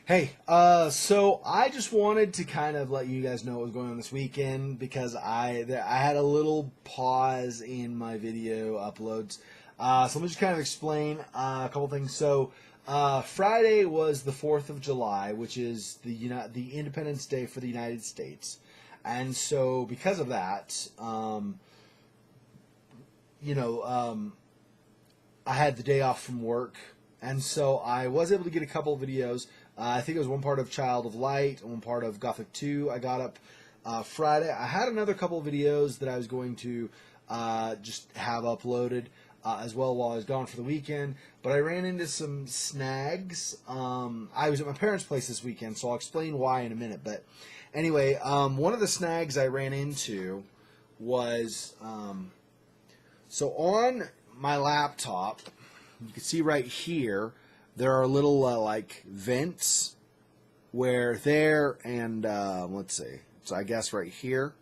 Hey, so I just wanted to kind of let you guys know what was going on this weekend because I had a little pause in my video uploads. So let me just kind of explain a couple things. So Friday was the 4th of July, which is the Independence Day for the United States, and so because of that, you know, I had the day off from work, and so I was able to get a couple of videos. I think it was one part of Child of Light and one part of Gothic 2. I got up Friday. I had another couple of videos that I was going to just have uploaded as well while I was gone for the weekend, but I ran into some snags. I was at my parents' place this weekend, so I'll explain why in a minute. But anyway, one of the snags I ran into was so on my laptop, you can see right here, there are little like vents where there and let's see, so I guess right here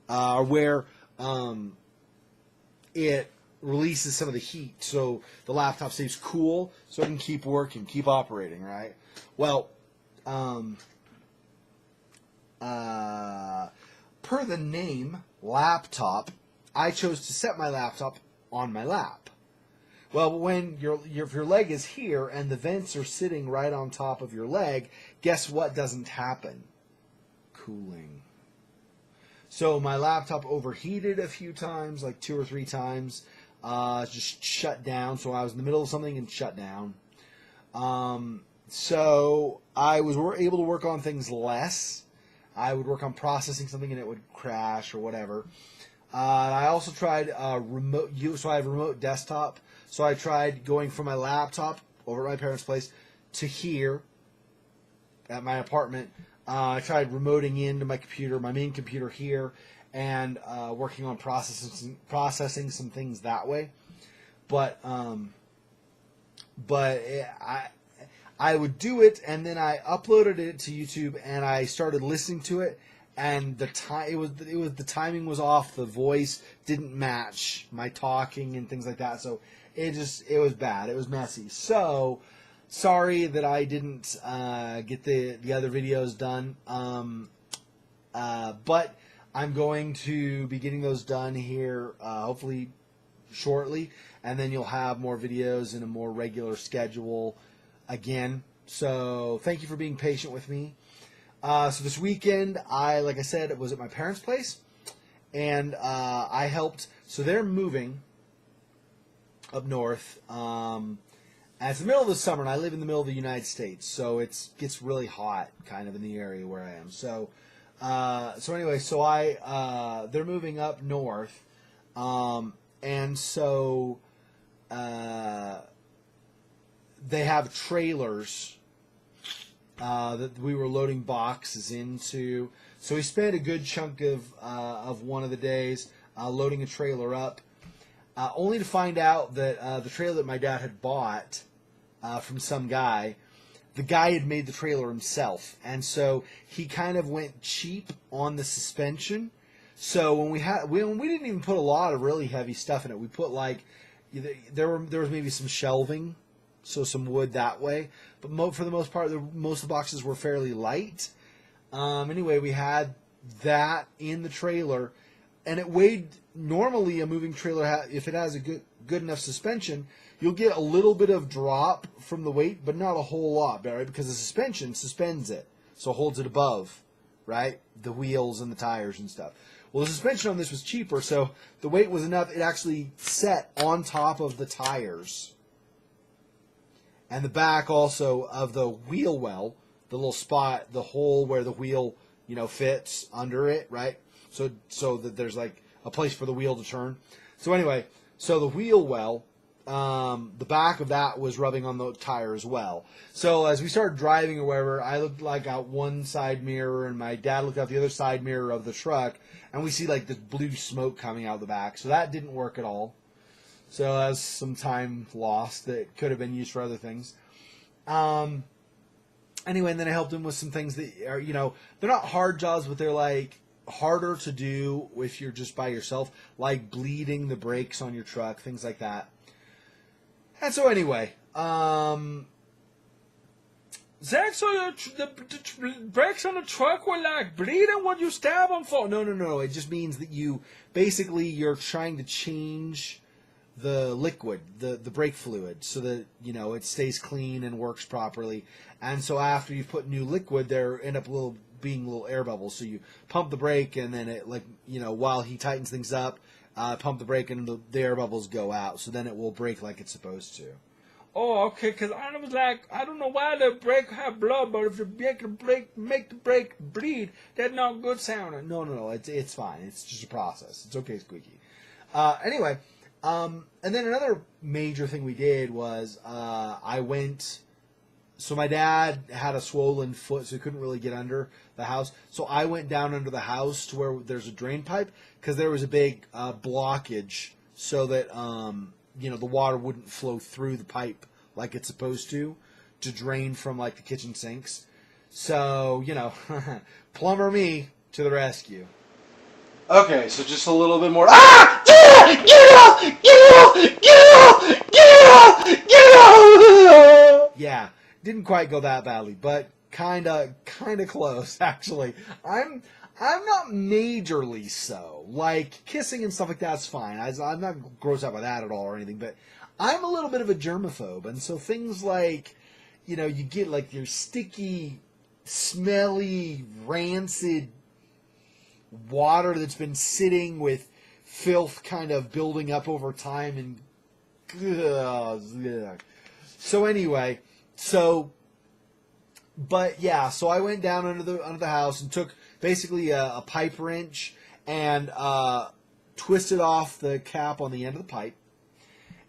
where it releases some of the heat, so the laptop stays cool, so it can keep working, keep operating, right? Well, per the name laptop, I chose to set my laptop on my lap. Well, when if your leg is here and the vents are sitting right on top of your leg, guess what doesn't happen? Cooling. So my laptop overheated a few times, like 2 or 3 times, just shut down. So I was in the middle of something and shut down. So I was able to work on things less. I would work on processing something and it would crash or whatever. I also tried remote use, so I have a remote desktop. So I tried going from my laptop over at my parents' place to here at my apartment. I tried remoting into my computer, my main computer here, and working on processing some things that way. But I would do it, and then I uploaded it to YouTube, and I started listening to it. And the timing was off. The voice didn't match my talking and things like that. So it was bad. It was messy. So sorry that I didn't get the other videos done. But I'm going to be getting those done here hopefully shortly, and then you'll have more videos in a more regular schedule again. So thank you for being patient with me. So this weekend, like I said, was at my parents' place, and I helped. So they're moving up north. And it's the middle of the summer, and I live in the middle of the United States, so it gets really hot, kind of in the area where I am. So anyway, they're moving up north, and so they have trailers that we were loading boxes into. So we spent a good chunk of one of the days loading a trailer up, only to find out that the trailer that my dad had bought from some guy, the guy had made the trailer himself, and so he kind of went cheap on the suspension. So when we didn't even put a lot of really heavy stuff in it. We put like there was maybe some shelving, so some wood that way. But for the most part, most of the boxes were fairly light. Anyway, we had that in the trailer, and it weighed. Normally, a moving trailer, if it has a good enough suspension, you'll get a little bit of drop from the weight, but not a whole lot, right? Because the suspension suspends it, so it holds it above, right? The wheels and the tires and stuff. Well, the suspension on this was cheaper, so the weight was enough. It actually set on top of the tires. And the back also of the wheel well, the little spot, the hole where the wheel, fits under it, right? So that there's like a place for the wheel to turn. So anyway, so the wheel well, the back of that was rubbing on the tire as well. So as we started driving or wherever, I looked like out one side mirror, and my dad looked out the other side mirror of the truck, and we see like this blue smoke coming out of the back. So that didn't work at all. So that was some time lost that could have been used for other things. Anyway, and then I helped him with some things that are, they're not hard jobs, but they're like harder to do if you're just by yourself, like bleeding the brakes on your truck, things like that. And so anyway, Xexor, the brakes on the truck were like bleeding when you stab them for. No. It just means that you're trying to change the liquid, the brake fluid, so that it stays clean and works properly. And so after you put new liquid, there end up being little air bubbles. So you pump the brake, and then it while he tightens things up, pump the brake, and the air bubbles go out. So then it will brake like it's supposed to. Oh, okay, because I was like, I don't know why the brake have blood, but if you make the brake bleed, that's not good sounding. No, it's fine. It's just a process. It's okay, Squeaky. Anyway, and then another major thing we did was so my dad had a swollen foot, so he couldn't really get under the house. So I went down under the house to where there's a drain pipe, because there was a big blockage, so that the water wouldn't flow through the pipe like it's supposed to drain from like the kitchen sinks. So, plumber me to the rescue. Okay, so just a little bit more. Ah! Get off! Get off! Get off! Get off! Get off! Yeah, didn't quite go that badly, but kinda close, actually. I'm not majorly so. Like, kissing and stuff like that's fine. I'm not grossed out by that at all or anything, but I'm a little bit of a germaphobe, and so things like, you get like your sticky, smelly, rancid water that's been sitting with filth kind of building up over time, and so anyway, but yeah, so I went down under the house and took basically a pipe wrench and twisted off the cap on the end of the pipe.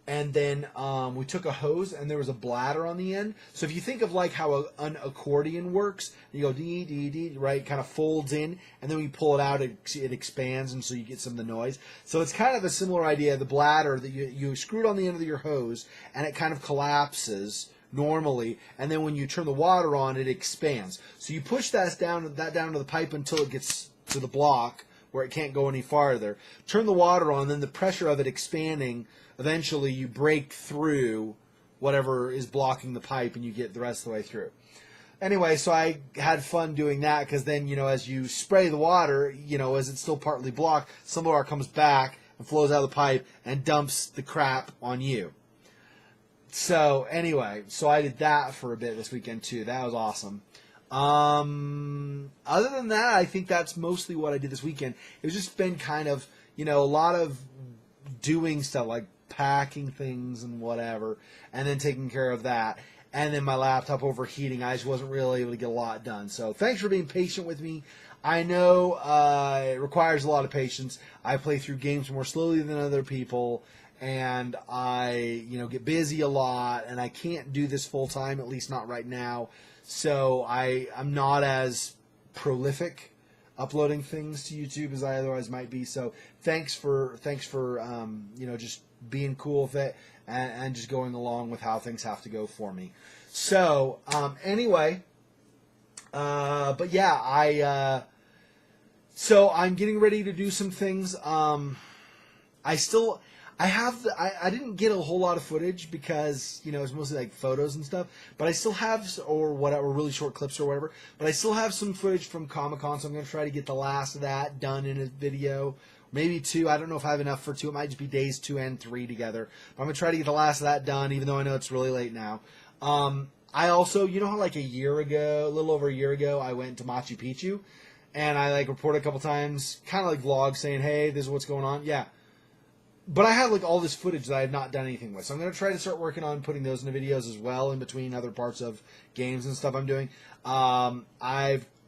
And then we took a hose, and there was a bladder on the end. So if you think of like how an accordion works, you go dee, dee, dee, right? Kind of folds in, and then when you pull it out, it expands, and so you get some of the noise. So it's kind of a similar idea. The bladder that you screwed on the end of your hose, and it kind of collapses normally, and then when you turn the water on, it expands. So you push that down to the pipe until it gets to the block where it can't go any farther. Turn the water on, then the pressure of it expanding, eventually you break through whatever is blocking the pipe, and you get the rest of the way through. Anyway, so I had fun doing that, because then, as you spray the water, as it's still partly blocked, some water comes back and flows out of the pipe and dumps the crap on you. So anyway, I did that for a bit this weekend too. That was awesome. Other than that, I think that's mostly what I did this weekend. It's just been kind of, a lot of doing stuff like packing things and whatever, and then taking care of that. And then my laptop overheating. I just wasn't really able to get a lot done. So thanks for being patient with me. I know it requires a lot of patience. I play through games more slowly than other people, and I, get busy a lot, and I can't do this full time, at least not right now. So I'm not as prolific uploading things to YouTube as I otherwise might be. So thanks for just being cool with it and just going along with how things have to go for me. So anyway, but yeah, so I'm getting ready to do some things. I didn't get a whole lot of footage because, it's mostly like photos and stuff, but I still have, or whatever, really short clips or whatever, but I still have some footage from Comic-Con, so I'm going to try to get the last of that done in a video. Maybe 2. I don't know if I have enough for 2. It might just be days 2 and 3 together. But I'm going to try to get the last of that done, even though I know it's really late now. I also, how like a little over a year ago, I went to Machu Picchu, and I reported a couple times, kind of like vlogs saying, hey, this is what's going on. Yeah. But I had all this footage that I had not done anything with. So I'm going to try to start working on putting those into videos as well, in between other parts of games and stuff I'm doing. I'm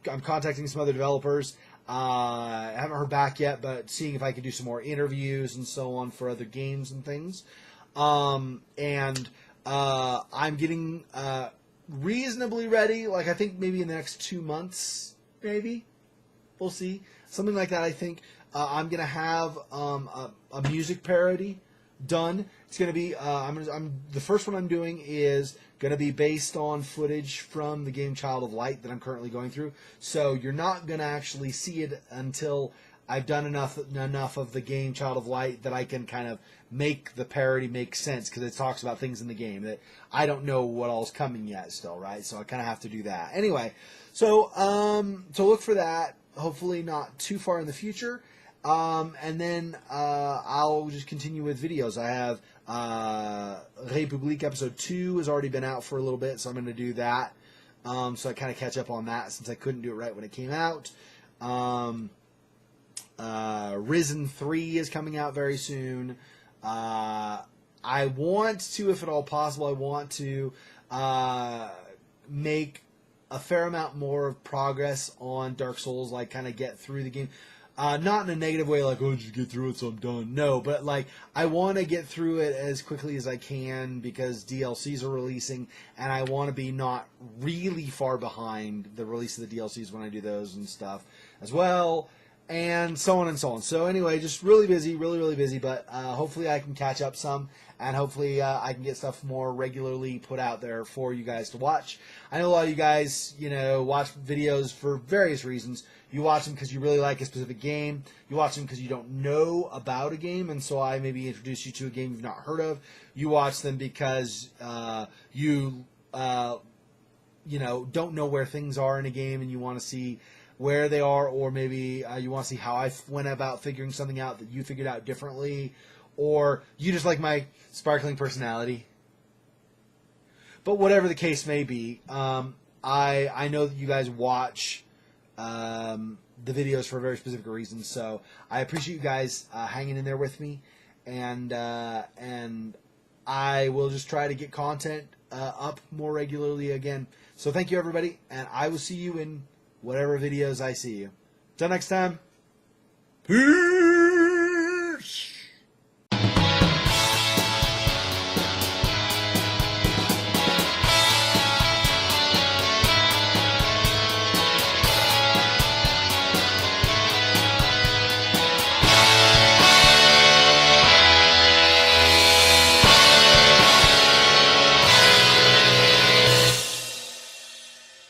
contacting some other developers. I haven't heard back yet, but seeing if I could do some more interviews and so on for other games and things. I'm getting reasonably ready. I think maybe in the next 2 months, maybe. We'll see. Something like that, I think. I'm going to have a music parody done. It's going to be, the first one I'm doing is going to be based on footage from the game Child of Light that I'm currently going through. So you're not going to actually see it until I've done enough of the game Child of Light that I can kind of make the parody make sense, because it talks about things in the game that I don't know what all's coming yet still, right? So I kind of have to do that. Anyway, so look for that, hopefully not too far in the future. And then I'll just continue with videos. I have République episode 2 has already been out for a little bit, so I'm going to do that. So I kind of catch up on that since I couldn't do it right when it came out. Risen 3 is coming out very soon. I want to, if at all possible, I want to make a fair amount more of progress on Dark Souls, like kind of get through the game. Not in a negative way, like, oh, just get through it so I'm done. No, but like, I want to get through it as quickly as I can because DLCs are releasing, and I want to be not really far behind the release of the DLCs when I do those and stuff as well, and so on and so on. So anyway, just really busy, really busy, but hopefully I can catch up some, and hopefully I can get stuff more regularly put out there for you guys to watch. I know a lot of you guys, watch videos for various reasons. You watch them because you really like a specific game. You watch them because you don't know about a game, and so I maybe introduce you to a game you've not heard of. You watch them because you don't know where things are in a game, and you want to see where they are, or maybe you want to see how I went about figuring something out that you figured out differently, or you just like my sparkling personality. But whatever the case may be, I know that you guys watch the videos for very specific reasons, so I appreciate you guys hanging in there with me, and I will just try to get content up more regularly again. So thank you, everybody, and I will see you in whatever videos I see you. Till next time, peace!